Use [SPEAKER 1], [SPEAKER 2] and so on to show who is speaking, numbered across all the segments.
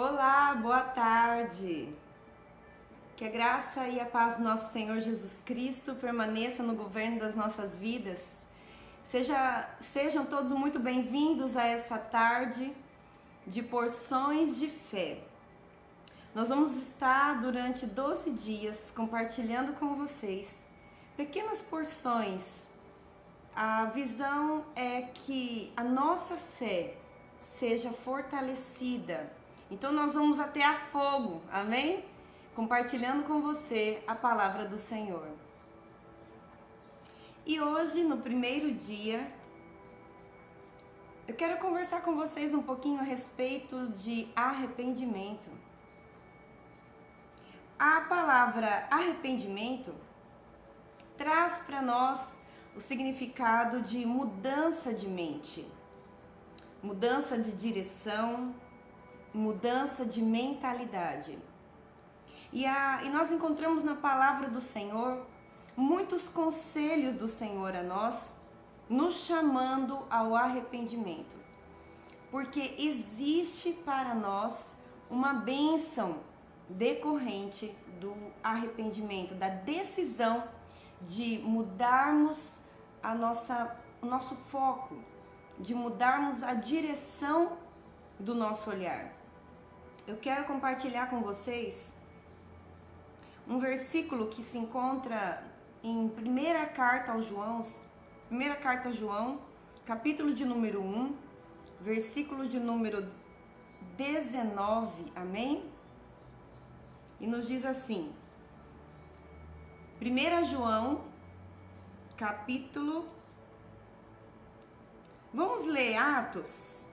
[SPEAKER 1] Olá, boa tarde. Que a graça e a paz do nosso Senhor Jesus Cristo permaneça no governo das nossas vidas. Sejam todos muito bem-vindos a essa tarde de porções de fé. Nós vamos estar durante 12 dias compartilhando com vocês pequenas porções. A visão é que a nossa fé seja fortalecida. Então nós vamos até a fogo, amém? Compartilhando com você a palavra do Senhor. E hoje, no primeiro dia, eu quero conversar com vocês um pouquinho a respeito de arrependimento. A palavra arrependimento traz para nós o significado de mudança de mente, mudança de direção, mudança de mentalidade. E nós encontramos na palavra do Senhor muitos conselhos do Senhor a nós, nos chamando ao arrependimento. Porque existe para nós uma bênção decorrente do arrependimento, da decisão de mudarmos o nosso foco, de mudarmos a direção do nosso olhar. Eu quero compartilhar com vocês um versículo que se encontra em primeira carta a João, capítulo de número 1, versículo de número 19, amém? E nos diz assim, 1 João, capítulo... Vamos ler Atos?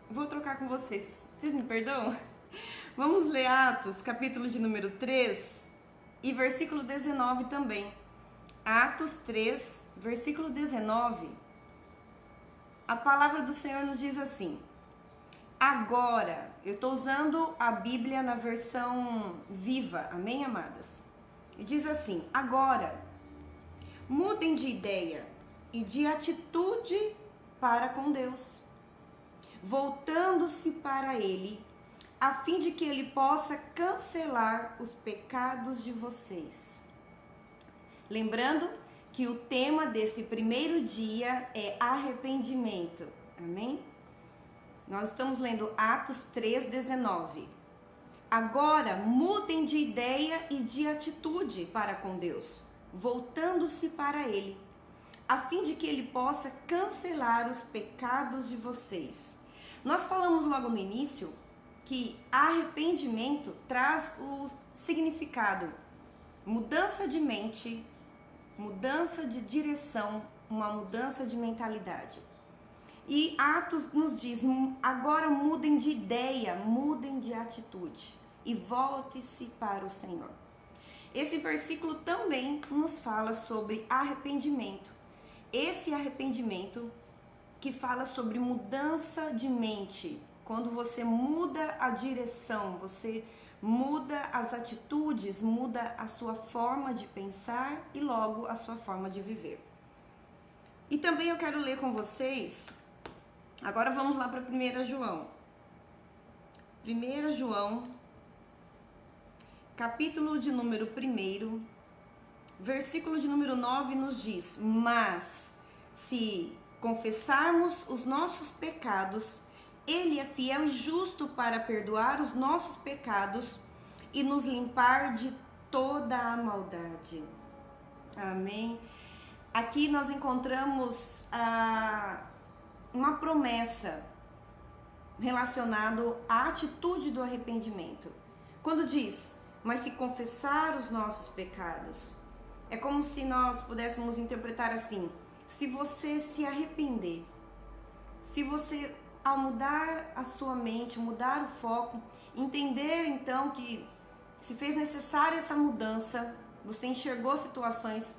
[SPEAKER 1] Vou trocar com vocês. Vocês me perdoam? Vamos ler Atos, capítulo de número 3 e versículo 19 também. Atos 3, versículo 19. A palavra do Senhor nos diz assim: agora, eu estou usando a Bíblia na versão viva, amém, amadas? E diz assim: agora, mudem de ideia e de atitude para com Deus, voltando-se para Ele, a fim de que Ele possa cancelar os pecados de vocês. Lembrando que o tema desse primeiro dia é arrependimento, amém? Nós estamos lendo Atos 3:19. Agora mudem de ideia e de atitude para com Deus, voltando-se para Ele, a fim de que Ele possa cancelar os pecados de vocês. Nós falamos logo no início que arrependimento traz o significado mudança de mente, mudança de direção, uma mudança de mentalidade. E Atos nos diz, agora mudem de ideia, mudem de atitude e volte-se para o Senhor. Esse versículo também nos fala sobre arrependimento. Esse arrependimento que fala sobre mudança de mente, quando você muda a direção, você muda as atitudes, muda a sua forma de pensar e logo a sua forma de viver. E também eu quero ler com vocês, agora vamos lá para 1 João. 1 João, capítulo de número 1, versículo de número 9 nos diz: mas se confessarmos os nossos pecados, Ele é fiel e justo para perdoar os nossos pecados e nos limpar de toda a maldade. Amém? Aqui nós encontramos uma promessa relacionada à atitude do arrependimento. Quando diz, mas se confessar os nossos pecados, é como se nós pudéssemos interpretar assim: se você se arrepender, se você, ao mudar a sua mente, mudar o foco, entender então que se fez necessária essa mudança, você enxergou situações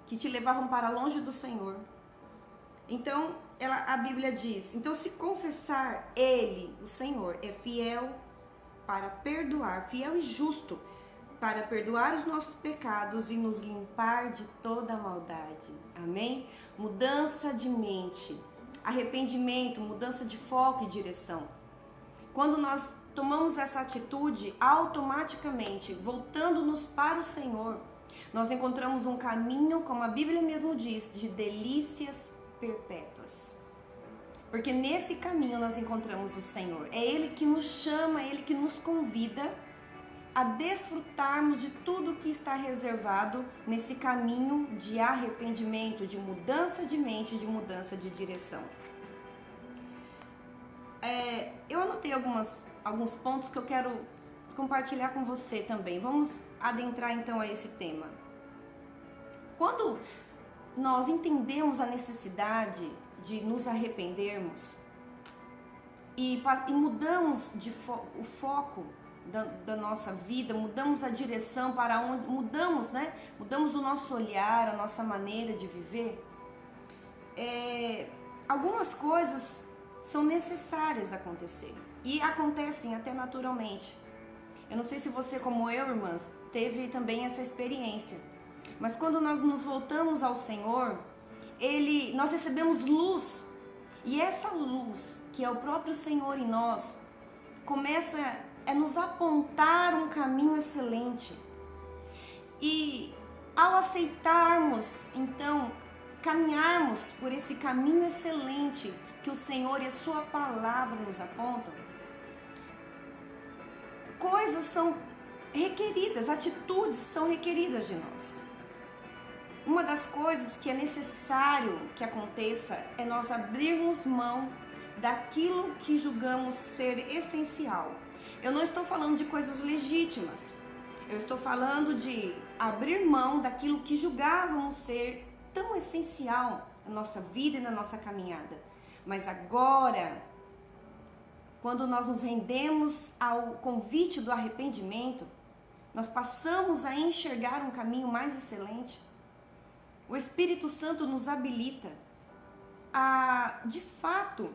[SPEAKER 1] que te levavam para longe do Senhor. Então, a Bíblia diz, então se confessar, Ele, o Senhor, é fiel para perdoar, fiel e justo para perdoar os nossos pecados e nos limpar de toda a maldade. Amém? Mudança de mente, arrependimento, mudança de foco e direção. Quando nós tomamos essa atitude, automaticamente, voltando-nos para o Senhor, nós encontramos um caminho, como a Bíblia mesmo diz, de delícias perpétuas. Porque nesse caminho nós encontramos o Senhor. É Ele que nos chama, é Ele que nos convida a desfrutarmos de tudo que está reservado nesse caminho de arrependimento, de mudança de mente, de mudança de direção. Eu anotei alguns pontos que eu quero compartilhar com você também. Vamos adentrar então a esse tema. Quando nós entendemos a necessidade de nos arrependermos e mudamos o foco da nossa vida, mudamos a direção para onde mudamos, né? Mudamos o nosso olhar, a nossa maneira de viver. Algumas coisas são necessárias acontecer e acontecem até naturalmente. Eu não sei se você, como eu, irmãs, teve também essa experiência, mas quando nós nos voltamos ao Senhor, nós recebemos luz, e essa luz, que é o próprio Senhor em nós, começa a nos apontar um caminho excelente. E ao aceitarmos, então, caminharmos por esse caminho excelente que o Senhor e a sua palavra nos apontam, coisas são requeridas, atitudes são requeridas de nós. Uma das coisas que é necessário que aconteça é nós abrirmos mão daquilo que julgamos ser essencial. Eu não estou falando de coisas legítimas, eu estou falando de abrir mão daquilo que julgávamos ser tão essencial na nossa vida e na nossa caminhada. Mas agora, quando nós nos rendemos ao convite do arrependimento, nós passamos a enxergar um caminho mais excelente. O Espírito Santo nos habilita a, de fato,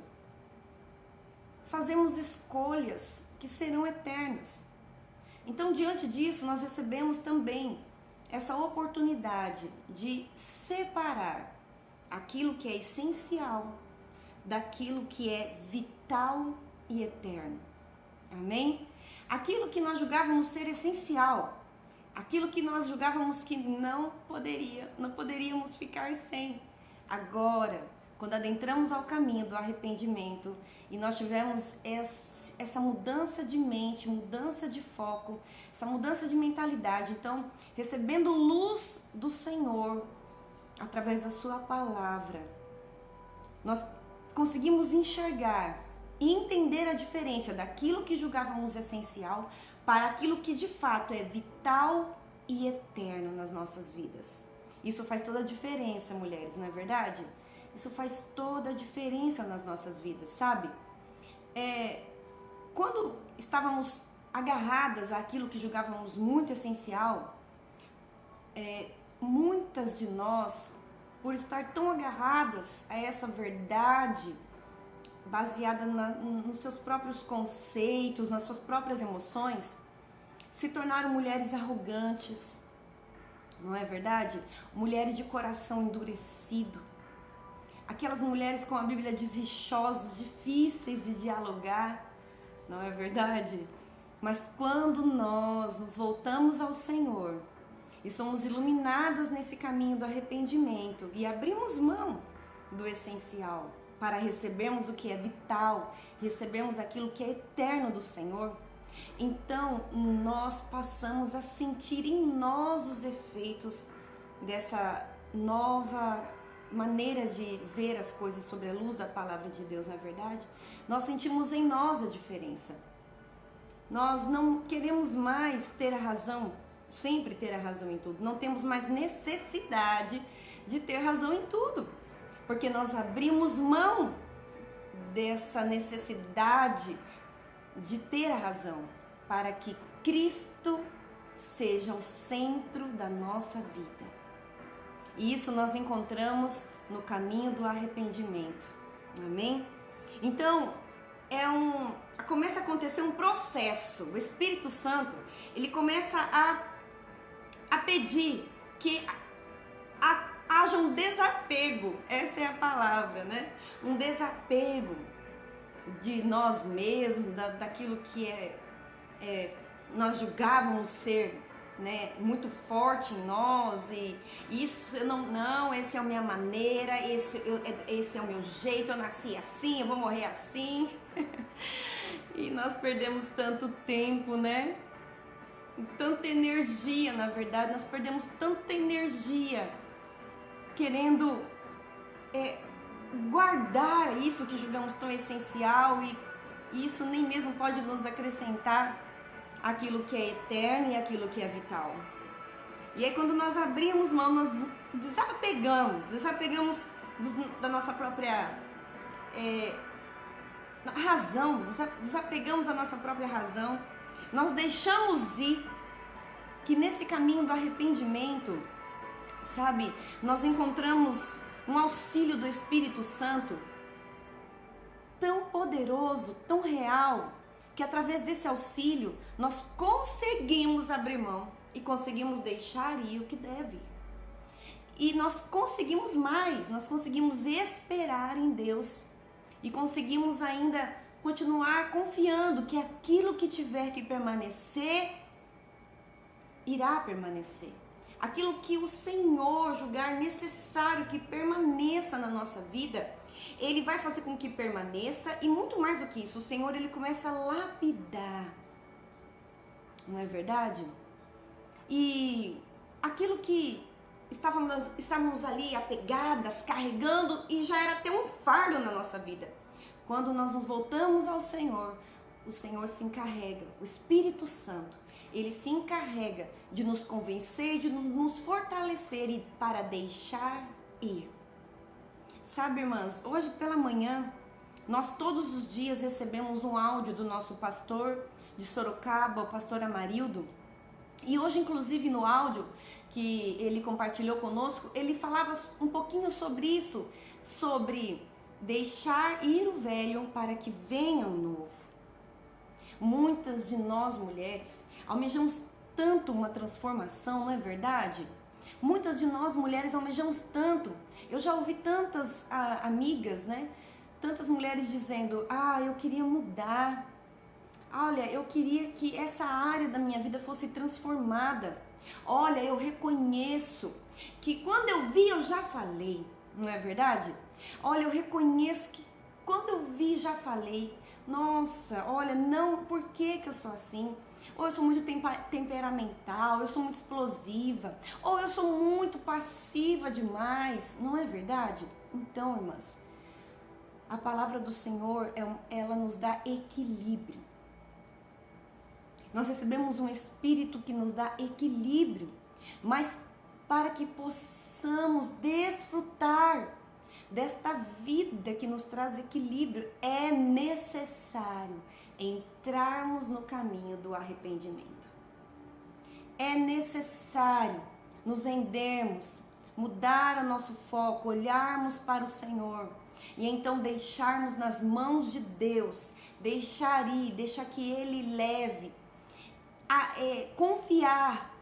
[SPEAKER 1] fazermos escolhas que serão eternas. Então, diante disso, nós recebemos também essa oportunidade de separar aquilo que é essencial daquilo que é vital e eterno. Amém? Aquilo que nós julgávamos ser essencial, aquilo que nós julgávamos que não poderíamos ficar sem. Agora, quando adentramos ao caminho do arrependimento e nós tivemos essa mudança de mente, mudança de foco, essa mudança de mentalidade, então, recebendo luz do Senhor através da sua palavra, nós conseguimos enxergar e entender a diferença daquilo que julgávamos essencial para aquilo que de fato é vital e eterno nas nossas vidas. Isso faz toda a diferença, mulheres, não é verdade? Isso faz toda a diferença nas nossas vidas, sabe? Quando estávamos agarradas àquilo que julgávamos muito essencial, muitas de nós, por estar tão agarradas a essa verdade, baseada nos seus próprios conceitos, nas suas próprias emoções, se tornaram mulheres arrogantes, não é verdade? Mulheres de coração endurecido, aquelas mulheres, como a Bíblia diz, rixosas, difíceis de dialogar, não é verdade? Mas quando nós nos voltamos ao Senhor e somos iluminadas nesse caminho do arrependimento e abrimos mão do essencial para recebermos o que é vital, recebermos aquilo que é eterno do Senhor, então nós passamos a sentir em nós os efeitos dessa nova maneira de ver as coisas sobre a luz da palavra de Deus, não é verdade? Nós sentimos em nós a diferença. Nós não queremos mais ter a razão, sempre ter a razão em tudo. Não temos mais necessidade de ter razão em tudo, porque nós abrimos mão dessa necessidade de ter a razão, para que Cristo seja o centro da nossa vida. E isso nós encontramos no caminho do arrependimento. Amém? Então, começa a acontecer um processo. O Espírito Santo, ele começa a pedir que haja um desapego. Essa é a palavra, né? Um desapego de nós mesmos, daquilo que nós julgávamos ser, né, muito forte em nós, e isso não, essa é a minha maneira, esse é o meu jeito, eu nasci assim, eu vou morrer assim. E nós perdemos tanto tempo, né? Tanta energia, na verdade, nós perdemos tanta energia querendo guardar isso que julgamos tão essencial, e isso nem mesmo pode nos acrescentar aquilo que é eterno e aquilo que é vital. E aí quando nós abrimos mão, nós desapegamos da nossa própria razão, desapegamos da nossa própria razão, nós deixamos ir, que nesse caminho do arrependimento, sabe, nós encontramos um auxílio do Espírito Santo tão poderoso, tão real, que através desse auxílio nós conseguimos abrir mão e conseguimos deixar ir o que deve. E nós conseguimos mais, nós conseguimos esperar em Deus e conseguimos ainda continuar confiando que aquilo que tiver que permanecer, irá permanecer. Aquilo que o Senhor julgar necessário que permaneça na nossa vida, Ele vai fazer com que permaneça, e muito mais do que isso, o Senhor, Ele começa a lapidar. Não é verdade? E aquilo que estávamos ali apegadas, carregando, e já era até um fardo na nossa vida. Quando nós nos voltamos ao Senhor, o Senhor se encarrega, o Espírito Santo, Ele se encarrega de nos convencer, de nos fortalecer e para deixar ir. Sabe, irmãs, hoje pela manhã, nós todos os dias recebemos um áudio do nosso pastor de Sorocaba, o pastor Amarildo. E hoje, inclusive, no áudio que ele compartilhou conosco, ele falava um pouquinho sobre isso, sobre deixar ir o velho para que venha o novo. Muitas de nós, mulheres, almejamos tanto uma transformação, não é verdade? Muitas de nós, mulheres, almejamos tanto. Eu já ouvi tantas amigas, né? Tantas mulheres dizendo, eu queria mudar. Olha, eu queria que essa área da minha vida fosse transformada. Olha, eu reconheço que quando eu vi, eu já falei, não é verdade? Olha, eu reconheço que quando eu vi, já falei. Nossa, olha, não, por que eu sou assim? Ou eu sou muito temperamental, eu sou muito explosiva, ou eu sou muito passiva demais, não é verdade? Então, irmãs, a palavra do Senhor, ela nos dá equilíbrio. Nós recebemos um Espírito que nos dá equilíbrio, mas para que possamos desfrutar desta vida que nos traz equilíbrio, é necessário entrarmos no caminho do arrependimento. É necessário nos rendermos, mudar o nosso foco, olharmos para o Senhor e então deixarmos nas mãos de Deus, deixar ir, deixar que Ele leve, confiar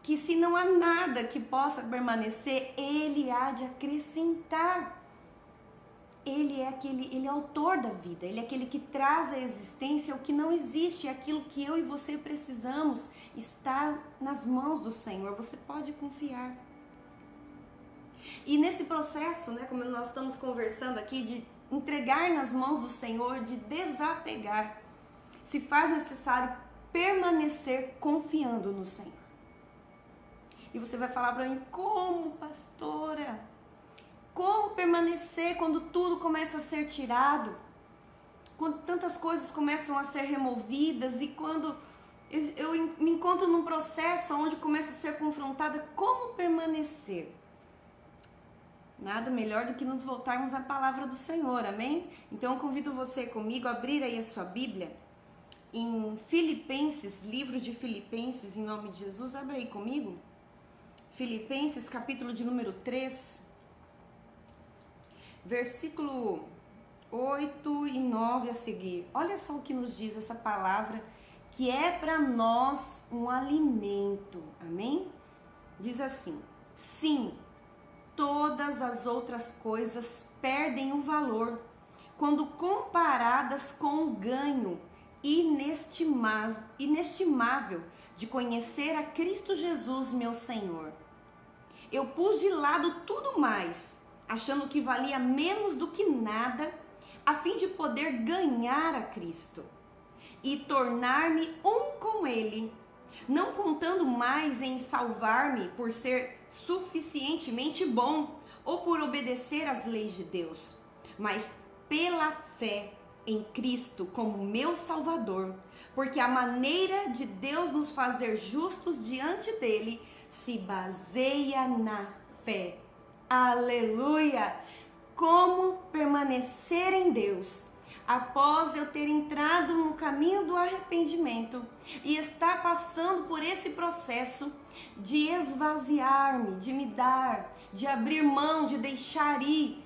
[SPEAKER 1] que se não há nada que possa permanecer, Ele há de acrescentar. Ele é autor da vida, Ele é aquele que traz à existência o que não existe, aquilo que eu e você precisamos, está nas mãos do Senhor, você pode confiar. E nesse processo, né, como nós estamos conversando aqui, de entregar nas mãos do Senhor, de desapegar, se faz necessário permanecer confiando no Senhor. E você vai falar para mim, como, pastora? Como permanecer quando tudo começa a ser tirado? Quando tantas coisas começam a ser removidas e quando eu me encontro num processo onde começo a ser confrontada, como permanecer? Nada melhor do que nos voltarmos à palavra do Senhor, amém? Então eu convido você comigo a abrir aí a sua Bíblia em Filipenses, livro de Filipenses, em nome de Jesus, abre aí comigo. Filipenses, capítulo de número 3, versículo 8 e 9 a seguir. Olha só o que nos diz essa palavra, que é para nós um alimento, amém? Diz assim, sim, todas as outras coisas perdem o valor quando comparadas com o ganho inestimável de conhecer a Cristo Jesus, meu Senhor. Eu pus de lado tudo mais, achando que valia menos do que nada, a fim de poder ganhar a Cristo e tornar-me um com Ele, não contando mais em salvar-me por ser suficientemente bom ou por obedecer às leis de Deus, mas pela fé em Cristo como meu Salvador, porque a maneira de Deus nos fazer justos diante dele se baseia na fé. Aleluia! Como permanecer em Deus após eu ter entrado no caminho do arrependimento e estar passando por esse processo de esvaziar-me, de me dar, de abrir mão, de deixar ir.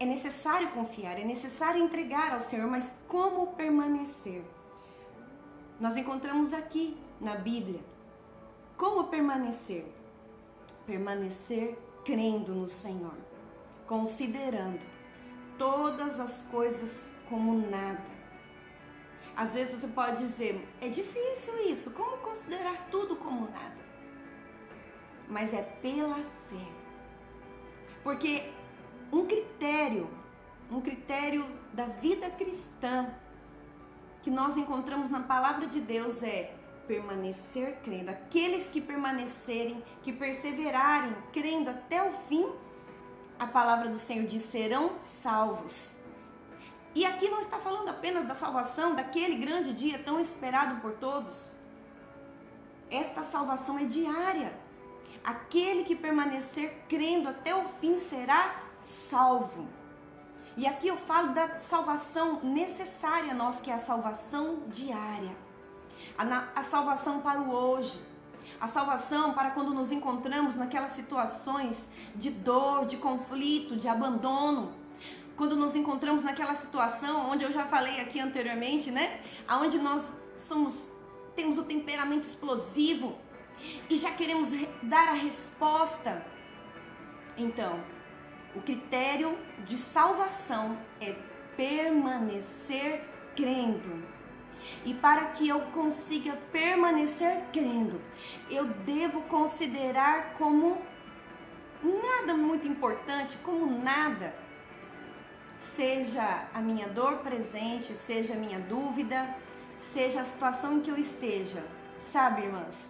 [SPEAKER 1] É necessário confiar, é necessário entregar ao Senhor, mas como permanecer? Nós encontramos aqui na Bíblia como permanecer. Permanecer crendo no Senhor, considerando todas as coisas como nada. Às vezes você pode dizer, é difícil isso, como considerar tudo como nada? Mas é pela fé. Porque um critério da vida cristã que nós encontramos na palavra de Deus é permanecer crendo. Aqueles que permanecerem, que perseverarem crendo até o fim, a palavra do Senhor diz, serão salvos. E aqui não está falando apenas da salvação, daquele grande dia tão esperado por todos. Esta salvação é diária. Aquele que permanecer crendo até o fim será salvo. E aqui eu falo da salvação necessária a nós, que é a salvação diária. A salvação para o hoje. A salvação para quando nos encontramos naquelas situações de dor, de conflito, de abandono. Quando nos encontramos naquela situação onde eu já falei aqui anteriormente, né? Onde nós temos o temperamento explosivo e já queremos dar a resposta. Então, o critério de salvação é permanecer crendo. E para que eu consiga permanecer crendo, eu devo considerar como nada muito importante, como nada, seja a minha dor presente, seja a minha dúvida, seja a situação em que eu esteja. Sabe, irmãs,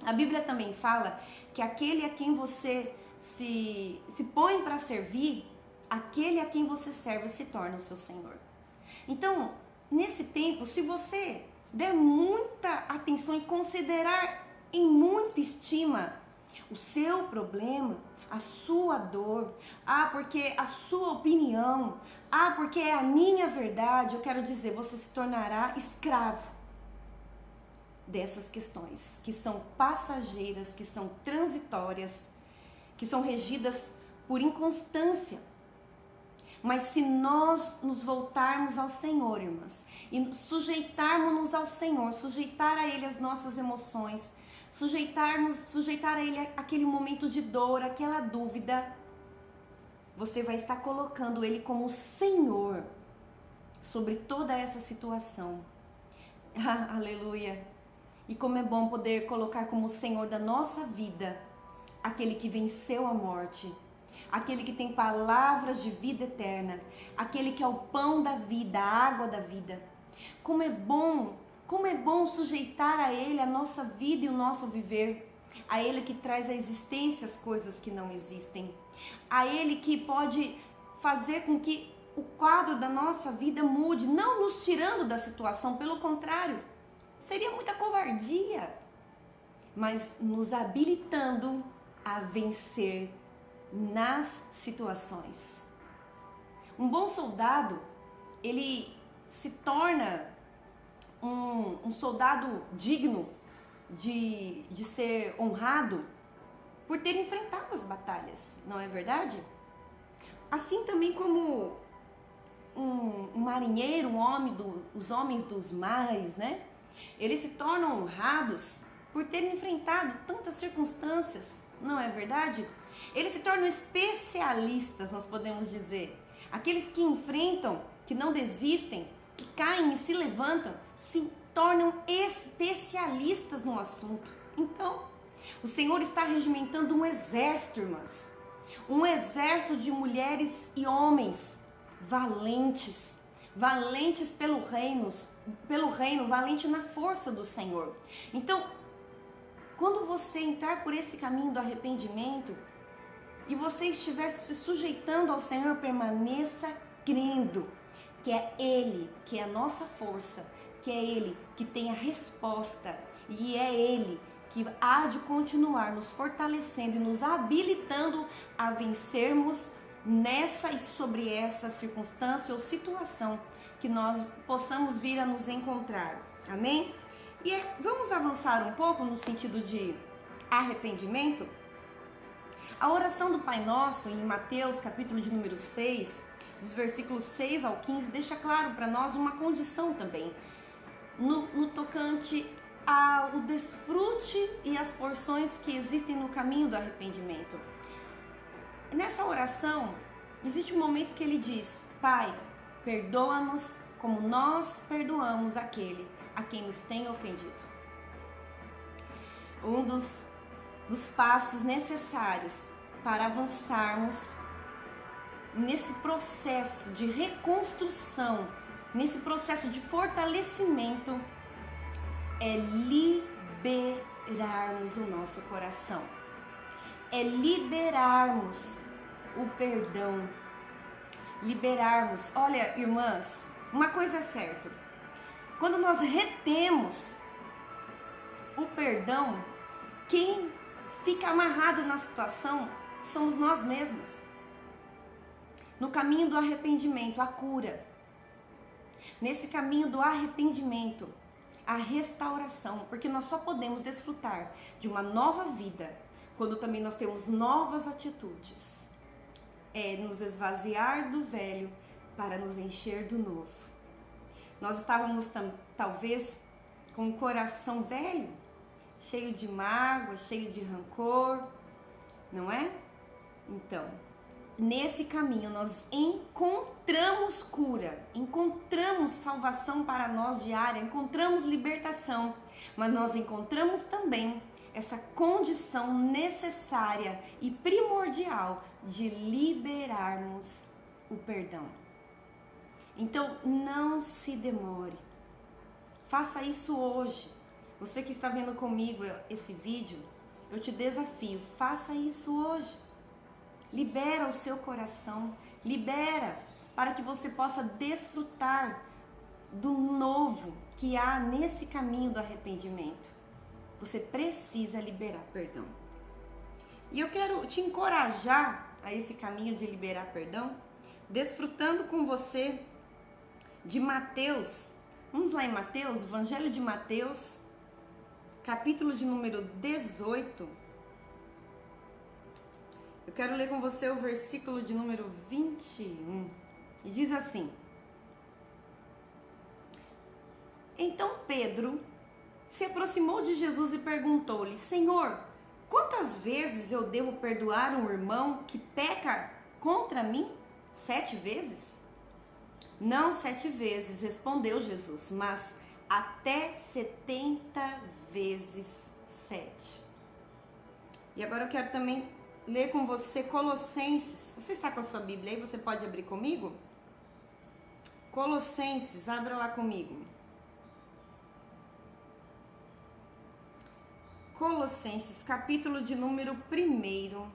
[SPEAKER 1] a Bíblia também fala que aquele a quem você se põe para servir, aquele a quem você serve se torna o seu Senhor. Então, nesse tempo, se você der muita atenção e considerar em muita estima o seu problema, a sua dor, porque a sua opinião, porque é a minha verdade, eu quero dizer, você se tornará escravo dessas questões, que são passageiras, que são transitórias, que são regidas por inconstância. Mas se nós nos voltarmos ao Senhor, irmãs, e sujeitarmos-nos ao Senhor, sujeitar a Ele as nossas emoções, sujeitar a Ele aquele momento de dor, aquela dúvida, você vai estar colocando Ele como Senhor sobre toda essa situação. Aleluia! E como é bom poder colocar como Senhor da nossa vida aquele que venceu a morte, aquele que tem palavras de vida eterna, aquele que é o pão da vida, a água da vida. Como é bom sujeitar a Ele a nossa vida e o nosso viver, a Ele que traz à existência as coisas que não existem, a Ele que pode fazer com que o quadro da nossa vida mude, não nos tirando da situação, pelo contrário, seria muita covardia, mas nos habilitando a vencer nas situações. Um bom soldado, ele se torna um soldado digno de ser honrado por ter enfrentado as batalhas, não é verdade? Assim também como um marinheiro, os homens dos mares, né? Eles se tornam honrados por terem enfrentado tantas circunstâncias, não é verdade? Eles se tornam especialistas, nós podemos dizer. Aqueles que enfrentam, que não desistem, que caem e se levantam, se tornam especialistas no assunto. Então, o Senhor está regimentando um exército, irmãs. Um exército de mulheres e homens valentes. Valentes pelo reino, valente na força do Senhor. Então, quando você entrar por esse caminho do arrependimento e você estiver se sujeitando ao Senhor, permaneça crendo que é Ele, que é a nossa força, que é Ele que tem a resposta e é Ele que há de continuar nos fortalecendo e nos habilitando a vencermos nessa e sobre essa circunstância ou situação que nós possamos vir a nos encontrar. Amém? E vamos avançar um pouco no sentido de arrependimento? A oração do Pai Nosso, em Mateus, capítulo de número 6, dos versículos 6 ao 15, deixa claro para nós uma condição também, no tocante ao desfrute e as porções que existem no caminho do arrependimento. Nessa oração, existe um momento que ele diz: Pai, perdoa-nos como nós perdoamos aquele a quem nos tem ofendido. Um dos passos necessários para avançarmos nesse processo de reconstrução, nesse processo de fortalecimento, é liberarmos o nosso coração. É liberarmos o perdão. Liberarmos. Olha, irmãs, uma coisa é certa. Quando nós retemos o perdão, quem fica amarrado na situação somos nós mesmos. No caminho do arrependimento, a cura. Nesse caminho do arrependimento, a restauração, porque nós só podemos desfrutar de uma nova vida quando também nós temos novas atitudes. É nos esvaziar do velho para nos encher do novo. Nós estávamos talvez com o coração velho, cheio de mágoa, cheio de rancor, não é? Então, nesse caminho nós encontramos cura, encontramos salvação para nós diária, encontramos libertação, mas nós encontramos também essa condição necessária e primordial de liberarmos o perdão. Então, não se demore. Faça isso hoje. Você que está vendo comigo esse vídeo, eu te desafio, faça isso hoje. Libera o seu coração, libera para que você possa desfrutar do novo que há nesse caminho do arrependimento. Você precisa liberar perdão. E eu quero te encorajar a esse caminho de liberar perdão, desfrutando com você de Mateus. Vamos lá em Mateus, Evangelho de Mateus, capítulo de número 18. Eu quero ler com você o versículo de número 21. E diz assim: Então Pedro se aproximou de Jesus e perguntou-lhe: Senhor, quantas vezes eu devo perdoar um irmão que peca contra mim? 7 vezes? Não 7 vezes, respondeu Jesus, mas até 70 vezes 7. E agora eu quero também ler com você Colossenses. Você está com a sua Bíblia aí? Você pode abrir comigo? Colossenses, abra lá comigo. Colossenses, capítulo de número 1,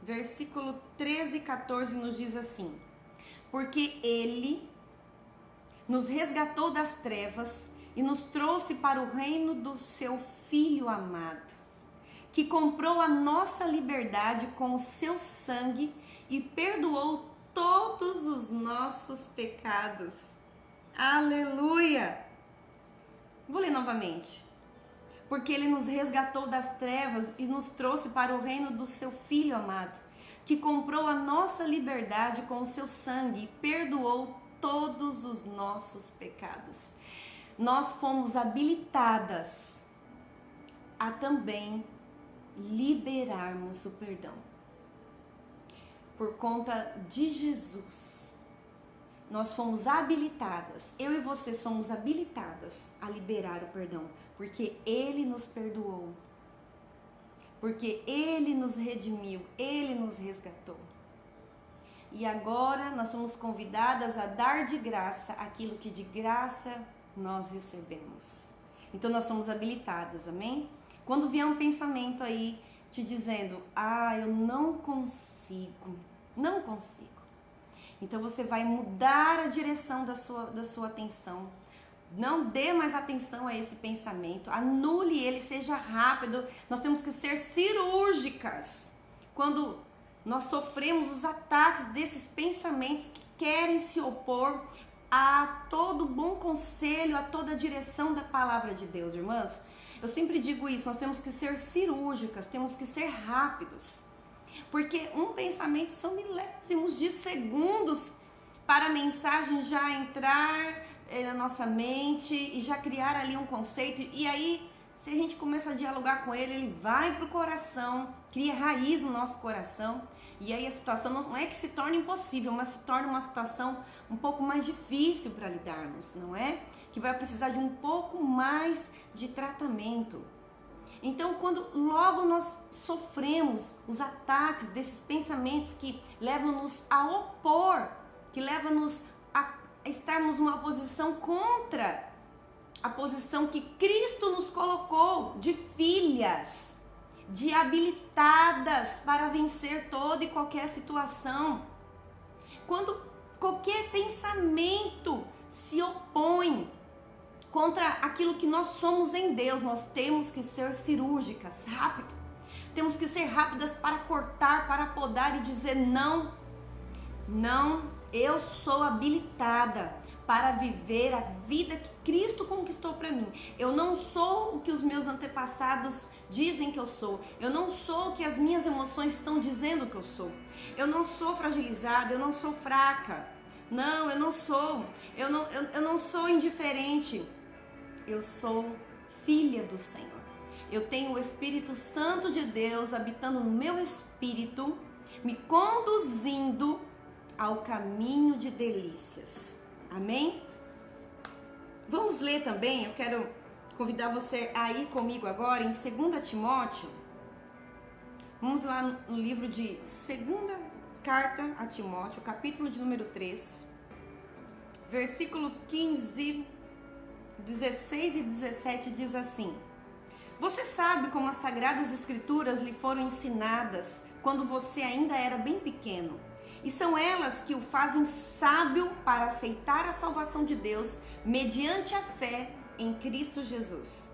[SPEAKER 1] versículo 13 e 14 nos diz assim: Porque Ele nos resgatou das trevas e nos trouxe para o reino do seu Filho amado, que comprou a nossa liberdade com o seu sangue e perdoou todos os nossos pecados. Aleluia! Vou ler novamente. Porque Ele nos resgatou das trevas e nos trouxe para o reino do seu Filho amado, que comprou a nossa liberdade com o seu sangue e perdoou todos os nossos pecados. Nós fomos habilitadas a também liberarmos o perdão. por conta de Jesus. Nós fomos habilitadas, eu e você somos habilitadas a liberar o perdão, porque Ele nos perdoou, porque Ele nos redimiu, Ele nos resgatou. E agora nós somos convidadas a dar de graça aquilo que de graça nós recebemos. Então nós somos habilitadas, amém? Quando vier um pensamento aí te dizendo, eu não consigo, então você vai mudar a direção da sua atenção. Não dê mais atenção a esse pensamento, anule ele, seja rápido. Nós temos que ser cirúrgicas quando nós sofremos os ataques desses pensamentos que querem se opor a todo bom conselho, a toda a direção da palavra de Deus, irmãs. Eu sempre digo isso, nós temos que ser cirúrgicas, temos que ser rápidos. Porque um pensamento são milésimos de segundos para a mensagem já entrar na nossa mente e já criar ali um conceito. E aí, se a gente começa a dialogar com ele, ele vai para o coração, cria raiz no nosso coração. E aí a situação não é que se torne impossível, mas se torna uma situação um pouco mais difícil para lidarmos, não é? Que vai precisar de um pouco mais de tratamento. Então, quando logo nós sofremos os ataques desses pensamentos que levam-nos a opor, que levam-nos a estarmos numa posição contra a posição que Cristo nos colocou de filhas, de habilitadas para vencer toda e qualquer situação. Quando qualquer pensamento se opõe contra aquilo que nós somos em Deus, nós temos que ser cirúrgicas, rápido. Temos que ser rápidas para cortar, para podar e dizer não, eu sou habilitada para viver a vida que Cristo conquistou para mim. Eu não sou o que os meus antepassados dizem que eu sou. Eu não sou o que as minhas emoções estão dizendo que eu sou. Eu não sou fragilizada, eu não sou fraca. Não, eu não sou. Eu não sou indiferente. Eu sou filha do Senhor. Eu tenho o Espírito Santo de Deus habitando no meu espírito, me conduzindo ao caminho de delícias. Amém? Vamos ler também, eu quero convidar você a ir comigo agora em 2 Timóteo. Vamos lá no livro de 2ª carta a Timóteo, capítulo de número 3, versículo 15, 16 e 17 diz assim: Você sabe como as Sagradas Escrituras lhe foram ensinadas quando você ainda era bem pequeno. E são elas que o fazem sábio para aceitar a salvação de Deus mediante a fé em Cristo Jesus.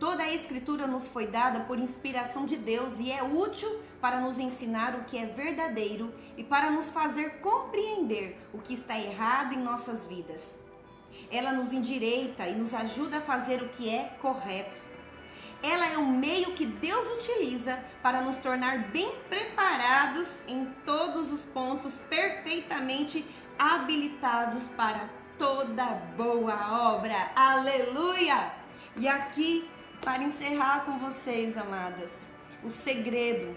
[SPEAKER 1] Toda a Escritura nos foi dada por inspiração de Deus e é útil para nos ensinar o que é verdadeiro e para nos fazer compreender o que está errado em nossas vidas. Ela nos endireita e nos ajuda a fazer o que é correto. Ela é um meio que Deus utiliza para nos tornar bem preparados em todos os pontos, perfeitamente habilitados para toda boa obra. Aleluia! E aqui, para encerrar com vocês, amadas, o segredo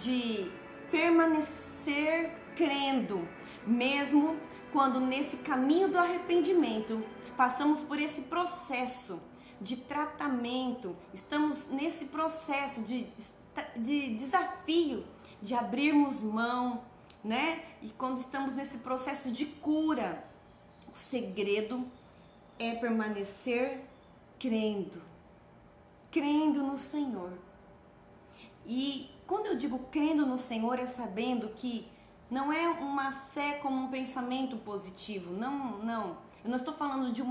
[SPEAKER 1] de permanecer crendo, mesmo quando nesse caminho do arrependimento passamos por esse processo de tratamento, estamos nesse processo de desafio de abrirmos mão, né? E quando estamos nesse processo de cura, o segredo é permanecer crendo no Senhor. E quando eu digo crendo no Senhor, é sabendo que não é uma fé como um pensamento positivo, não. Eu não estou falando de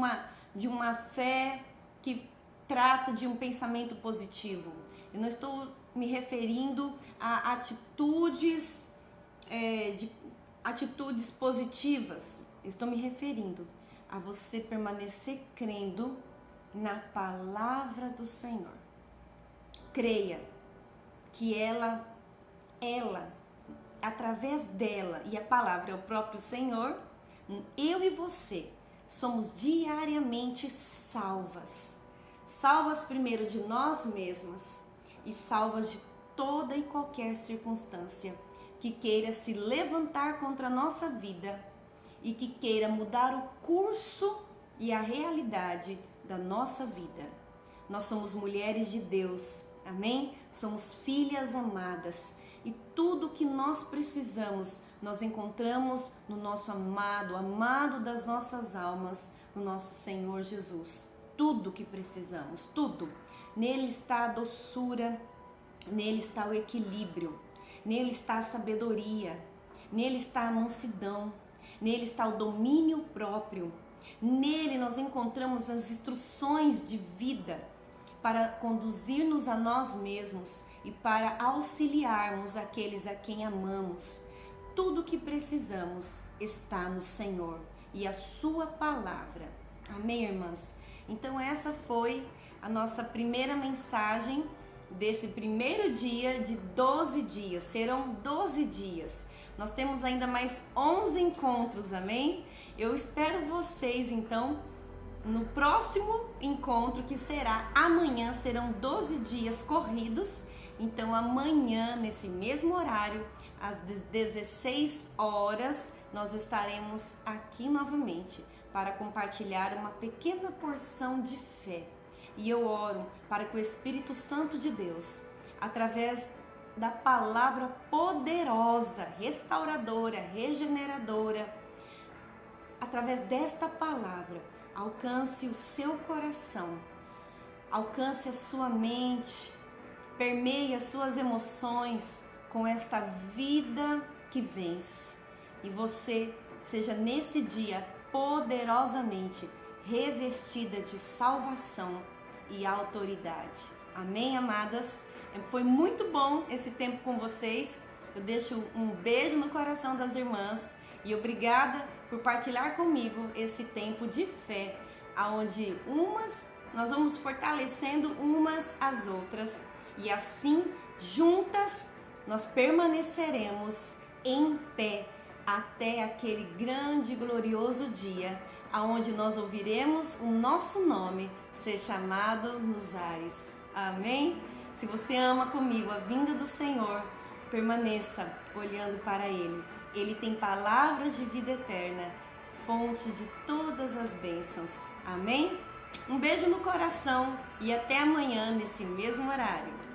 [SPEAKER 1] uma fé que trata de um pensamento positivo. Eu não estou me referindo a atitudes positivas. Eu estou me referindo a você permanecer crendo na palavra do Senhor. Creia que ela, através dela, e a palavra é o próprio Senhor, eu e você somos diariamente salvas. Salvas primeiro de nós mesmas e salvas de toda e qualquer circunstância que queira se levantar contra a nossa vida e que queira mudar o curso e a realidade da nossa vida. Nós somos mulheres de Deus, amém? Somos filhas amadas e tudo que nós precisamos nós encontramos no nosso amado, amado das nossas almas, no nosso Senhor Jesus. Tudo que precisamos, tudo. Nele está a doçura, nele está o equilíbrio, nele está a sabedoria, nele está a mansidão, nele está o domínio próprio. Nele nós encontramos as instruções de vida para conduzir-nos a nós mesmos e para auxiliarmos aqueles a quem amamos. Tudo o que precisamos está no Senhor e a sua palavra. Amém, irmãs? Então essa foi a nossa primeira mensagem desse primeiro dia de 12 dias. Serão 12 dias. Nós temos ainda mais 11 encontros, amém? Eu espero vocês, então, no próximo encontro, que será amanhã. Serão 12 dias corridos. Então amanhã, nesse mesmo horário, às 16 horas, nós estaremos aqui novamente para compartilhar uma pequena porção de fé. E eu oro para que o Espírito Santo de Deus, através da palavra poderosa, restauradora, regeneradora, através desta palavra, alcance o seu coração, alcance a sua mente, permeie as suas emoções com esta vida que vence. E você seja nesse dia poderosamente revestida de salvação e autoridade. Amém, amadas? Foi muito bom esse tempo com vocês. Eu deixo um beijo no coração das irmãs e obrigada por partilhar comigo esse tempo de fé, aonde nós vamos fortalecendo umas às outras e assim juntas nós permaneceremos em pé até aquele grande e glorioso dia, aonde nós ouviremos o nosso nome ser chamado nos ares. Amém? Se você ama comigo a vinda do Senhor, permaneça olhando para Ele. Ele tem palavras de vida eterna, fonte de todas as bênçãos. Amém? Um beijo no coração e até amanhã nesse mesmo horário.